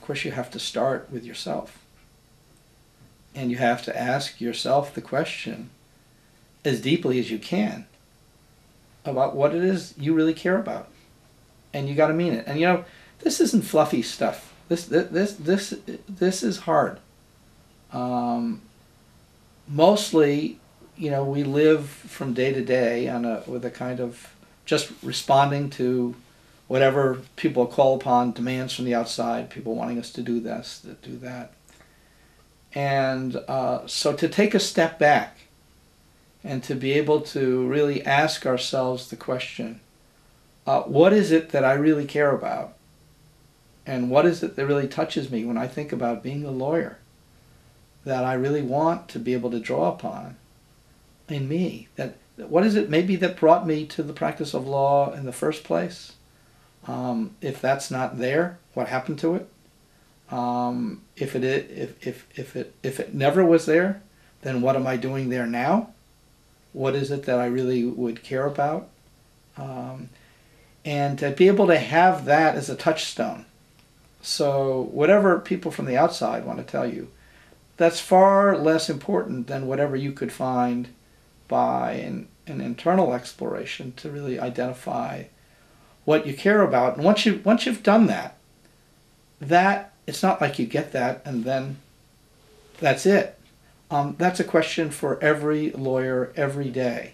course you have to start with yourself. And you have to ask yourself the question as deeply as you can about what it is you really care about. And you got to mean it. And you know, this isn't fluffy stuff. This is hard. Mostly, you know, we live from day to day with a kind of just responding to whatever people call upon, demands from the outside, people wanting us to do this, to do that. And so to take a step back and to be able to really ask ourselves the question, what is it that I really care about? And what is it that really touches me when I think about being a lawyer that I really want to be able to draw upon in me? What is it maybe that brought me to the practice of law in the first place? If that's not there, what happened to it? If it never was there, then what am I doing there now? What is it that I really would care about? And to be able to have that as a touchstone. So whatever people from the outside want to tell you, that's far less important than whatever you could find by an internal exploration to really identify what you care about. And once you've done that, it's not like you get that and then that's it. That's a question for every lawyer every day,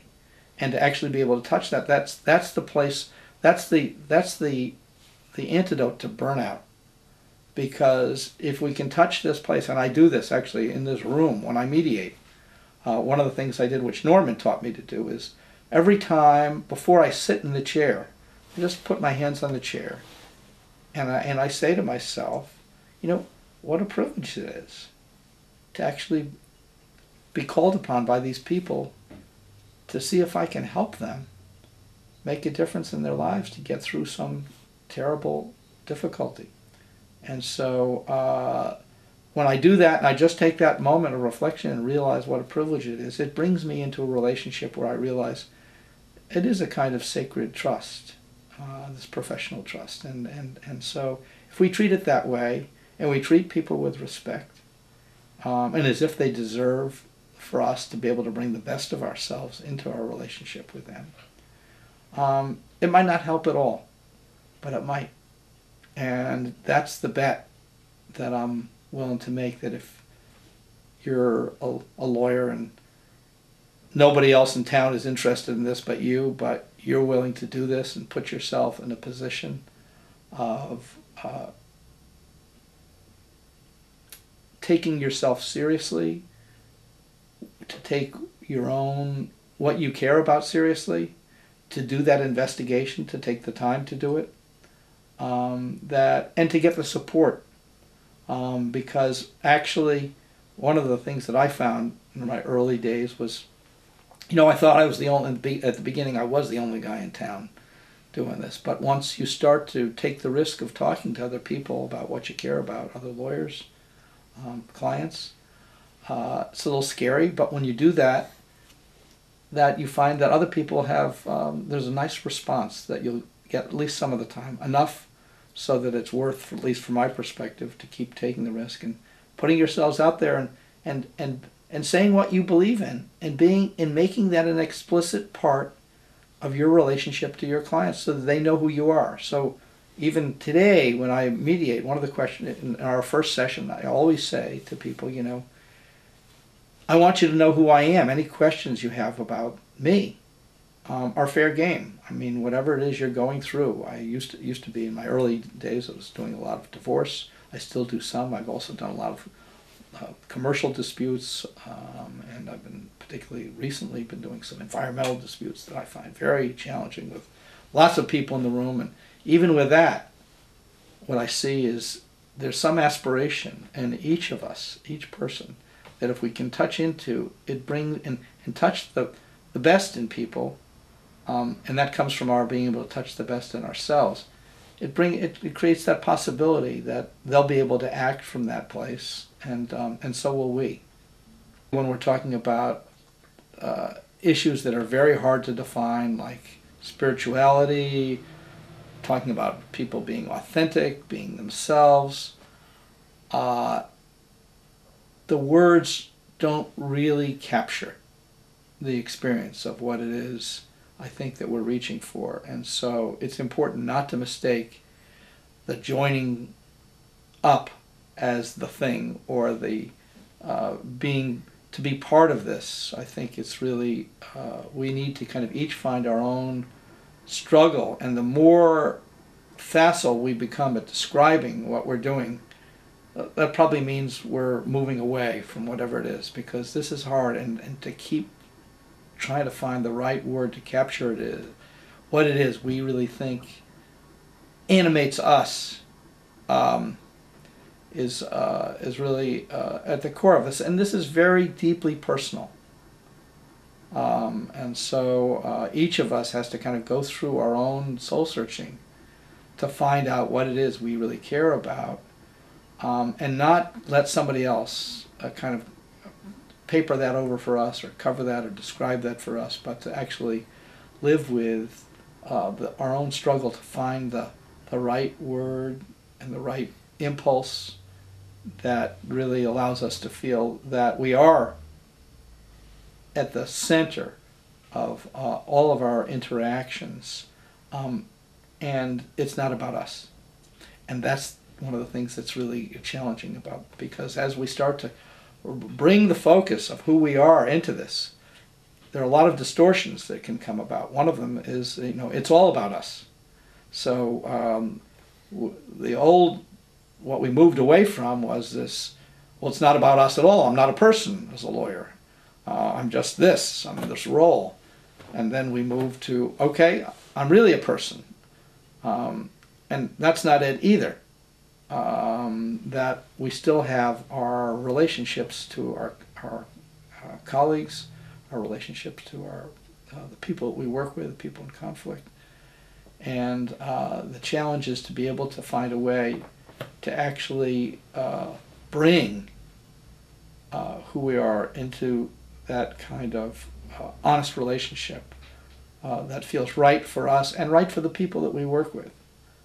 and to actually be able to touch that, that's the place. That's the antidote to burnout. Because if we can touch this place, and I do this actually in this room when I mediate, one of the things I did, which Norman taught me to do, is every time before I sit in the chair, I just put my hands on the chair, and I say to myself, you know, what a privilege it is to actually be called upon by these people to see if I can help them make a difference in their lives to get through some terrible difficulty. And so when I do that and I just take that moment of reflection and realize what a privilege it is, it brings me into a relationship where I realize it is a kind of sacred trust, this professional trust. And so if we treat it that way, and we treat people with respect, and as if they deserve for us to be able to bring the best of ourselves into our relationship with them, it might not help at all, but it might. And that's the bet that I'm willing to make, that if you're a lawyer and nobody else in town is interested in this but you're willing to do this and put yourself in a position of taking yourself seriously, to take what you care about seriously, to do that investigation, to take the time to do it, and to get the support, because actually one of the things that I found in my early days was, you know, I thought I was at the beginning I was the only guy in town doing this, but once you start to take the risk of talking to other people about what you care about, other lawyers, clients, it's a little scary, but when you do that you find that other people have, there's a nice response that you'll get at least some of the time, enough so that it's worth, at least from my perspective, to keep taking the risk and putting yourselves out there and saying what you believe in, and making that an explicit part of your relationship to your clients so that they know who you are. So even today when I mediate, one of the questions in our first session, I always say to people, you know, I want you to know who I am. Any questions you have about me are fair game. I mean, whatever it is you're going through. I used to be, in my early days, I was doing a lot of divorce. I still do some. I've also done a lot of commercial disputes, and I've been particularly recently been doing some environmental disputes that I find very challenging, with lots of people in the room. And even with that, what I see is there's some aspiration in each of us, each person, that if we can touch into it, bring and touch the best in people, and that comes from our being able to touch the best in ourselves. It creates that possibility that they'll be able to act from that place, and so will we. When we're talking about issues that are very hard to define, like spirituality, talking about people being authentic, being themselves, uh, the words don't really capture the experience of what it is I think that we're reaching for. And so it's important not to mistake the joining up as the thing, or the being to be part of this. I think it's really, we need to kind of each find our own struggle, and the more facile we become at describing what we're doing, that probably means we're moving away from whatever it is, because this is hard, and to keep trying to find the right word to capture it is what it is we really think animates us, is really at the core of us, and this is very deeply personal. And so each of us has to kind of go through our own soul searching to find out what it is we really care about, and not let somebody else kind of paper that over for us, or cover that, or describe that for us, but to actually live with our own struggle to find the right word and the right impulse that really allows us to feel that we are at the center of all of our interactions, and it's not about us. And that's one of the things that's really challenging about, because as we start to bring the focus of who we are into this, there are a lot of distortions that can come about. One of them is, it's all about us. So what we moved away from was this, well, it's not about us at all. I'm not a person as a lawyer. I'm just this. I'm in this role. And then we moved to, okay, I'm really a person. And that's not it either. That we still have our relationships to our colleagues, our relationships to the people that we work with, people in conflict. And the challenge is to be able to find a way to actually bring who we are into that kind of honest relationship that feels right for us and right for the people that we work with.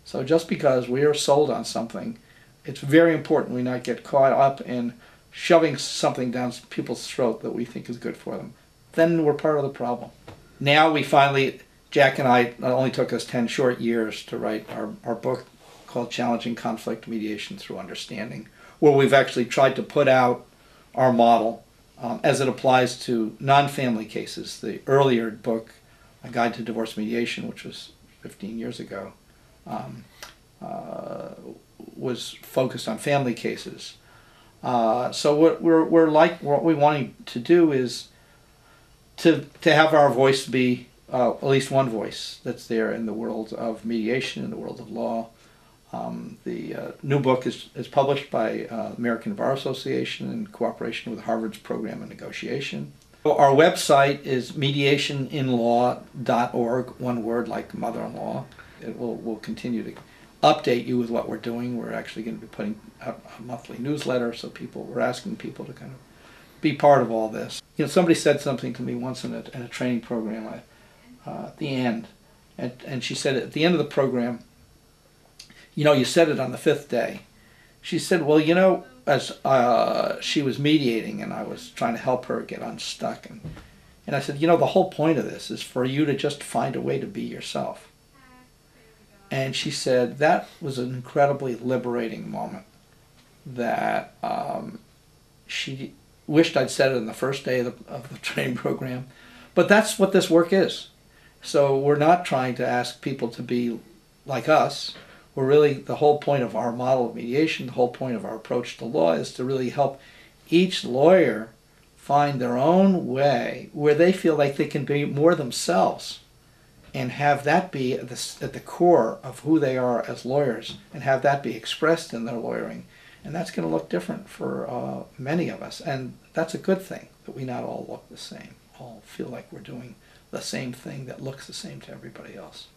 So just because we are sold on something, it's very important we not get caught up in shoving something down people's throat that we think is good for them. Then we're part of the problem. Now we finally, Jack and I, it only took us 10 short years to write our book called Challenging Conflict Mediation Through Understanding, where we've actually tried to put out our model as it applies to non-family cases. The earlier book, A Guide to Divorce Mediation, which was 15 years ago, was focused on family cases. So what we wanting to do is to have our voice be at least one voice that's there in the world of mediation, in the world of law. The new book is published by American Bar Association in cooperation with Harvard's Program of Negotiation. Our website is mediationinlaw.org, one word like mother-in-law. We'll continue to update you with what we're doing. We're actually going to be putting out a monthly newsletter, so we're asking people to kind of be part of all this. Somebody said something to me once in a training program at the end, and she said at the end of the program, you said it on the 5th day. She said, well, as she was mediating and I was trying to help her get unstuck, and I said, the whole point of this is for you to just find a way to be yourself. And she said that was an incredibly liberating moment, that she wished I'd said it on the first day of the training program. But that's what this work is. So we're not trying to ask people to be like us. We're really, the whole point of our model of mediation, the whole point of our approach to law is to really help each lawyer find their own way where they feel like they can be more themselves, and have that be at the core of who they are as lawyers, and have that be expressed in their lawyering. And that's going to look different for many of us. And that's a good thing, that we not all look the same, all feel like we're doing the same thing that looks the same to everybody else.